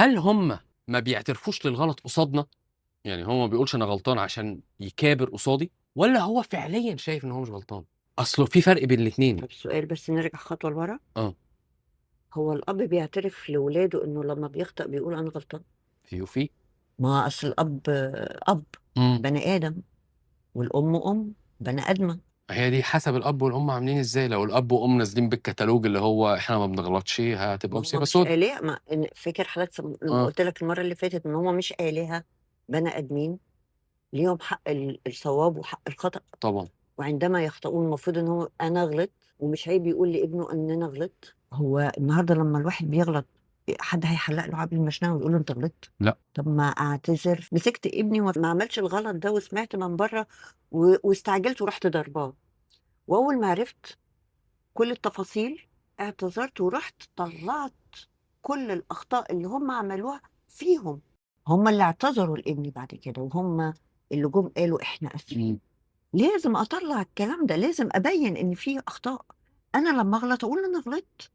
هل هم ما بيعترفوش للغلط قصادنا؟ يعني هو ما بيقولش أنا غلطان عشان يكابر قصادي، والّا هو فعليًا شايف إن هو مش غلطان؟ أصله في فرق بين الاتنين. طب سؤال بس نرجع خطوة لورا، آه. هو الأب بيعترف لولاده إنه لمّا بيخطأ بيقول أنا غلطان؟ في وفي. ما أصل الأب أب، إمم. بني آدم، والأم أم، بني آدمة. هي دي حسب الأب والأم عاملين إزاي، لو الأب والأم نازلين بالكتالوج اللي هو إحنا ما بنغلطش هتبقى ما هو مصيبة مش سودا. آلهة، ما فاكر حضرتك لمّا آه. قُلت لك المرّة اللي فاتت إن هُم مش آلهة، بني آدمين ليهم حق الصواب وحق الخطأ، طبعًا. وعندما يخطئون المفروض إن هو أنا غلطت، ومش عيب يقول لابنه إن أنا غلطت. هو النهارده لمّا الواحد بيغلط حد هيحلّق له عقل المشنقة ويقول له أنت غلطت؟ لأ. طب ما أعتذر، مسكت ابني ما عملش الغلط ده وسمعت من برّه واستعجلت ورُحت ضارباه، وأول ما عرفت كل التفاصيل اعتذرت ورُحت طلّعت كل الأخطاء اللي هم عملوها فيهم، هم اللي اعتذروا لابني بعد كده، وهم اللي جُم قالوا إحنا آسفين. إمم. لازم أطلّع الكلام ده، لازم أبيّن إن في أخطاء، أنا لمّا أغلط أقول أنا غلطت.